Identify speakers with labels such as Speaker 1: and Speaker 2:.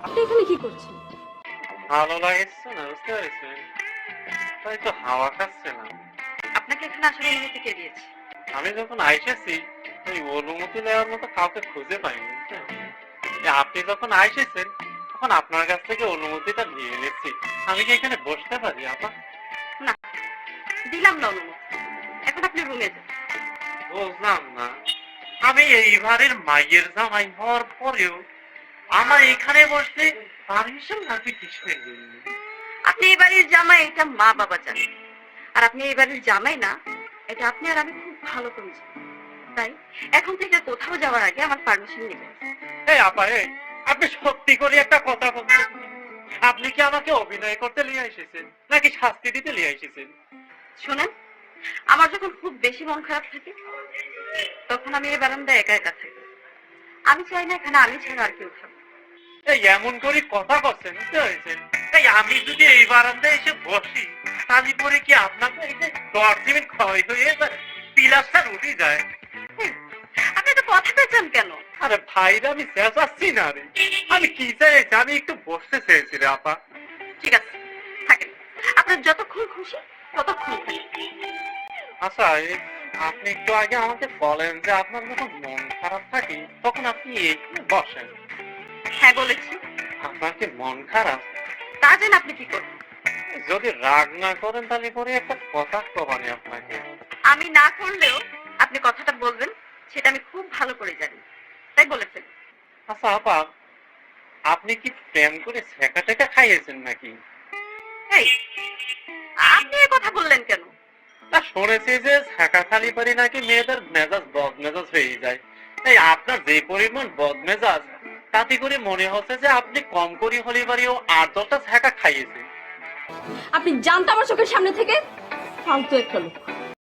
Speaker 1: আপনি এখানে কি করছেন?
Speaker 2: ভালো লাগছে না, বুঝতে পেরেছেন? তাই তো হাওয়া খাচ্ছিলাম।
Speaker 1: আপনাকে এখানে আসার অনুমতি কে দিয়েছে?
Speaker 2: আমি যখন আইসেছি ওই অনুমতি নেওয়ার মতো কাউকে খুঁজে পাইনি, বুঝছেন? আপনি যখন আইসেছেন তখন আপনার কাছ থেকে অনুমতিটা নিয়ে নিচ্ছি। আমি কি এখানে বসতে পারি আপা?
Speaker 1: না, দিলাম না অনুমতি। এখন আপনি রুমে যান।
Speaker 2: বুঝলাম না, আমি এইবারের মাইয়ের জামাই হওয়ার পরেও আমার এখানে বসতে পারমিশন নাকি কিসের জন্য?
Speaker 1: আপনি এই বাড়ির জামাই, এটা মা বাবা জানেন। আর আপনি এই বাড়ির জামাই না, এটা আপনি আর আমি খুব ভালো করে জানি। তাই এখন থেকে কোথাও যাওয়ার আগে আমার পারমিশন নেবেন।
Speaker 2: এই আপা, এই আপনি সত্যি করে একটা কথা বলছেন, আপনি কি আমাকে অভিনয় করতে নিয়ে এসেছেন নাকি শাস্তি দিতে নিয়ে এসেছেন?
Speaker 1: শোনেন, আমার যখন খুব বেশি মন খারাপ থাকে তখন আমি এই বারান্দায় একা একা থাকি। আমি চাই না এখানে আমি ছাড়া আর কেউ থাকুক।
Speaker 2: এই এমন করে কথা বলছেন, বুঝতে পেরেছেন? এই আমি যদি এই বারান্দায় এসে বসি তাহলে পরে কি আপনাকে এই যে 10 মিনিট ক্ষয় হয়ে যায়, পিলাসটা উঠে যায়?
Speaker 1: হুম, আপনি তো কথা পেয়েছেন কেন?
Speaker 2: আরে ভাইরা, আমি চেঁচাচ্ছি না রে, আমি কি চাইছি, আমি একটু বসতে চেয়েছি রে আপা।
Speaker 1: ঠিক আছে, থাকেন। আপনার যতক্ষণ খুশি ততক্ষণ থাকেন।
Speaker 2: আচ্ছা, আপনি একটু আগে আমাকে বলেন যে আপনার যখন মন খারাপ থাকে তখন আপনি এখানে বসেন।
Speaker 1: হ্যাঁ বলেছি।
Speaker 2: আপনার কি মন খারাপ?
Speaker 1: তা যেন আপনি কি করবেন?
Speaker 2: যদি রাগ না করেন তাহলে পরে একটা কথা কবানি আপনাকে।
Speaker 1: আমি না করলেও আপনি কথাটা বলবেন, সেটা আমি খুব ভালো করে জানি, তাই বলেছেন।
Speaker 2: আচ্ছা আপা, আপনি কি প্রেম করে ছেঁকা টেকা খাইয়েছেন নাকি?
Speaker 1: এই, আপনি এ কথা বললেন কেন?
Speaker 2: না, শুনেছি যে ছেঁকা খালি পারি নাকি মেয়েদের মেজাজ বদমেজাজ হয়ে যায়। তাই আপনার যে পরিমাণ বদমেজাজ, তাতে করে মনে হচ্ছে যে আপনি কম করে হলে পারিও 8-10টা ছেঁকা খাইয়েছেন।
Speaker 1: আপনি জানতো আমার চোখের সামনে থেকে ফালতু একটা লোক।